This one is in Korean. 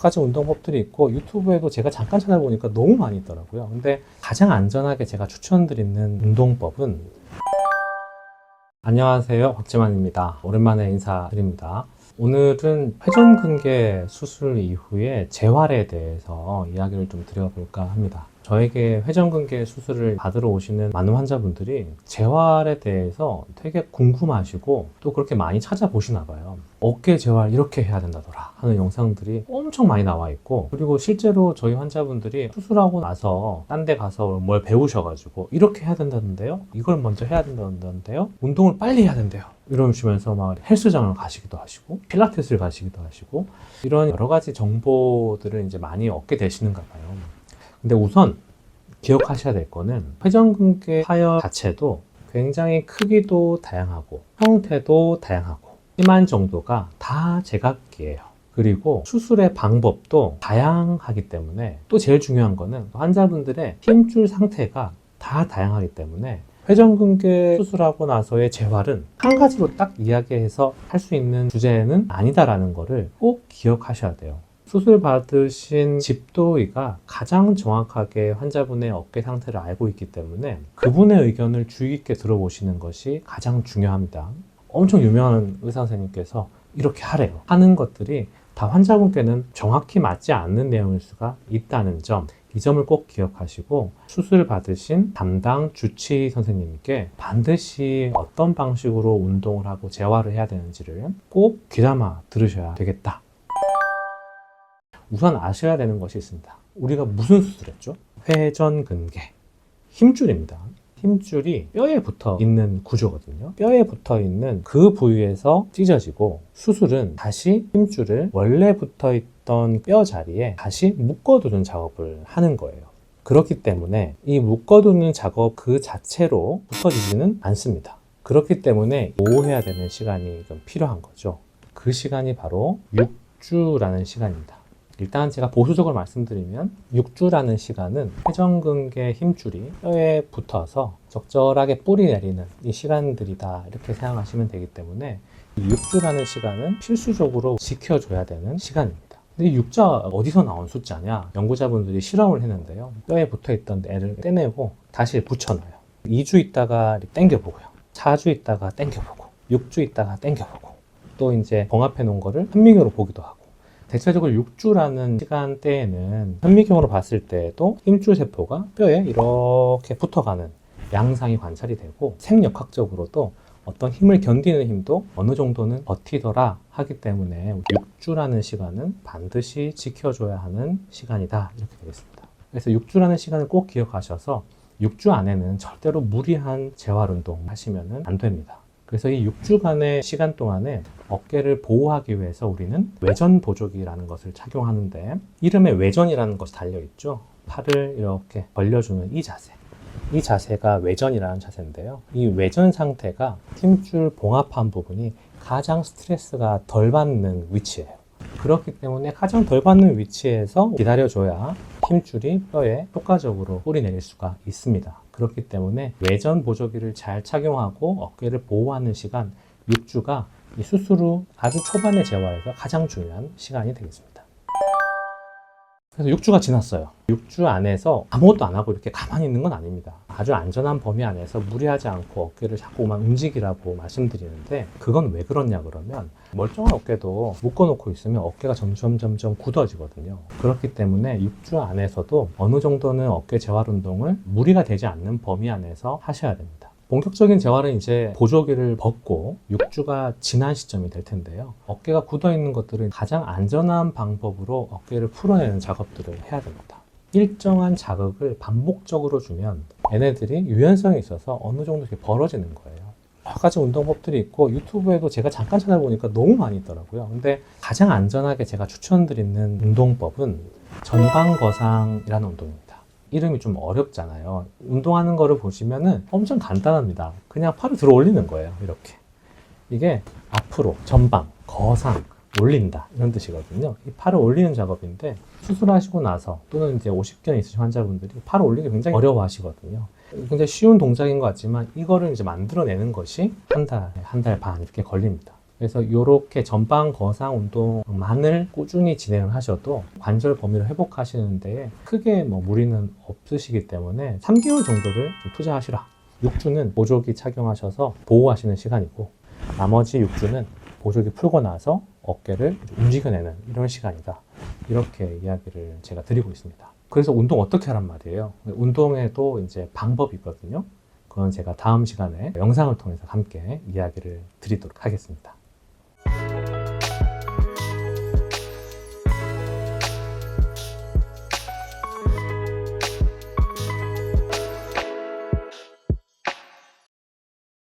가지 운동법들이 있고 유튜브에도 제가 잠깐 찾아보니까 너무 많이 있더라고요. 근데 가장 안전하게 제가 추천드리는 운동법은 안녕하세요, 박재만입니다. 오랜만에 인사드립니다. 오늘은 회전근개 수술 이후에 재활에 대해서 이야기를 좀 드려볼까 합니다. 저에게 회전근개 수술을 받으러 오시는 많은 환자분들이 재활에 대해서 되게 궁금하시고 또 그렇게 많이 찾아보시나 봐요. 어깨 재활 이렇게 해야 된다더라 하는 영상들이 엄청 많이 나와 있고, 그리고 실제로 저희 환자분들이 수술하고 나서 딴 데 가서 뭘 배우셔가지고 이렇게 해야 된다는데요, 이걸 먼저 해야 된다는데요, 운동을 빨리 해야 된대요 이러시면서 막 헬스장을 가시기도 하시고 필라테스를 가시기도 하시고 이런 여러 가지 정보들을 이제 많이 얻게 되시는가 봐요. 근데 우선 기억하셔야 될 거는 회전근개 타협 자체도 굉장히 크기도 다양하고 형태도 다양하고 심한 정도가 다 제각기예요. 그리고 수술의 방법도 다양하기 때문에 또 제일 중요한 거는 환자분들의 힘줄 상태가 다 다양하기 때문에 회전근개 수술하고 나서의 재활은 한 가지로 딱 이야기해서 할 수 있는 주제는 아니다라는 거를 꼭 기억하셔야 돼요. 수술 받으신 집도의가 가장 정확하게 환자분의 어깨 상태를 알고 있기 때문에 그분의 의견을 주의 깊게 들어보시는 것이 가장 중요합니다. 엄청 유명한 의사 선생님께서 이렇게 하래요 하는 것들이 다 환자분께는 정확히 맞지 않는 내용일 수가 있다는 점, 이 점을 꼭 기억하시고 수술 받으신 담당 주치 선생님께 반드시 어떤 방식으로 운동을 하고 재활을 해야 되는지를 꼭 귀담아 들으셔야 되겠다. 우선 아셔야 되는 것이 있습니다. 우리가 무슨 수술했죠? 회전근개, 힘줄입니다. 힘줄이 뼈에 붙어 있는 구조거든요. 뼈에 붙어 있는 그 부위에서 찢어지고 수술은 다시 힘줄을 원래 붙어 있던 뼈 자리에 다시 묶어두는 작업을 하는 거예요. 그렇기 때문에 이 묶어두는 작업 그 자체로 붙어지지는 않습니다. 그렇기 때문에 보호해야 되는 시간이 좀 필요한 거죠. 그 시간이 바로 6주라는 시간입니다. 일단 제가 보수적으로 말씀드리면 6주라는 시간은 회전근개 힘줄이 뼈에 붙어서 적절하게 뿌리 내리는 이 시간들이다 이렇게 생각하시면 되기 때문에 이 6주라는 시간은 필수적으로 지켜줘야 되는 시간입니다. 근데 이 6자 어디서 나온 숫자냐? 연구자분들이 실험을 했는데요, 뼈에 붙어있던 애를 떼내고 다시 붙여놔요. 2주 있다가 당겨보고요, 4주 있다가 당겨보고 6주 있다가 당겨보고 또 이제 봉합해 놓은 거를 현미경으로 보기도 하고, 대체적으로 6주라는 시간대에는 현미경으로 봤을 때도 힘줄 세포가 뼈에 이렇게 붙어가는 양상이 관찰이 되고 생력학적으로도 어떤 힘을 견디는 힘도 어느 정도는 버티더라 하기 때문에 6주라는 시간은 반드시 지켜줘야 하는 시간이다 이렇게 되겠습니다. 그래서 6주라는 시간을 꼭 기억하셔서 6주 안에는 절대로 무리한 재활운동 하시면 안 됩니다. 그래서 이 6주간의 시간 동안에 어깨를 보호하기 위해서 우리는 외전 보조기라는 것을 착용하는데, 이름에 외전이라는 것이 달려있죠. 팔을 이렇게 벌려주는 이 자세, 이 자세가 외전이라는 자세인데요, 이 외전 상태가 힘줄 봉합한 부분이 가장 스트레스가 덜 받는 위치예요. 그렇기 때문에 가장 덜 받는 위치에서 기다려줘야 힘줄이 뼈에 효과적으로 뿌리 내릴 수가 있습니다. 그렇기 때문에 외전 보조기를 잘 착용하고 어깨를 보호하는 시간 6주가 이 수술 후 아주 초반의 재활에서 가장 중요한 시간이 되겠습니다. 그래서 6주가 지났어요. 6주 안에서 아무것도 안 하고 이렇게 가만히 있는 건 아닙니다. 아주 안전한 범위 안에서 무리하지 않고 어깨를 자꾸만 움직이라고 말씀드리는데, 그건 왜 그러냐 그러면 멀쩡한 어깨도 묶어놓고 있으면 어깨가 점점 굳어지거든요. 그렇기 때문에 6주 안에서도 어느 정도는 어깨 재활 운동을 무리가 되지 않는 범위 안에서 하셔야 됩니다. 본격적인 재활은 이제 보조기를 벗고 6주가 지난 시점이 될 텐데요, 어깨가 굳어 있는 것들은 가장 안전한 방법으로 어깨를 풀어내는 작업들을 해야 됩니다. 일정한 자극을 반복적으로 주면 얘네들이 유연성이 있어서 어느 정도 이렇게 벌어지는 거예요. 여러 가지 운동법들이 있고 유튜브에도 제가 잠깐 찾아보니까 너무 많이 있더라고요. 근데 가장 안전하게 제가 추천드리는 운동법은 전방거상이라는 운동입니다. 이름이 좀 어렵잖아요. 운동하는 거를 보시면은 엄청 간단합니다. 그냥 팔을 들어 올리는 거예요. 이렇게. 이게 앞으로, 전방, 거상, 올린다 이런 뜻이거든요. 이 팔을 올리는 작업인데 수술하시고 나서 또는 이제 오십견 있으신 환자분들이 팔을 올리기 굉장히 어려워 하시거든요. 굉장히 쉬운 동작인 것 같지만 이거를 이제 만들어내는 것이 한 달 반 이렇게 걸립니다. 그래서 이렇게 전방 거상 운동만을 꾸준히 진행을 하셔도 관절 범위를 회복하시는데 크게 뭐 무리는 없으시기 때문에 3개월 정도를 좀 투자하시라. 6주는 보조기 착용하셔서 보호하시는 시간이고 나머지 6주는 보조기 풀고 나서 어깨를 움직여내는 이런 시간이다. 이렇게 이야기를 제가 드리고 있습니다. 그래서 운동 어떻게 하란 말이에요. 운동에도 이제 방법이 있거든요. 그건 제가 다음 시간에 영상을 통해서 함께 이야기를 드리도록 하겠습니다.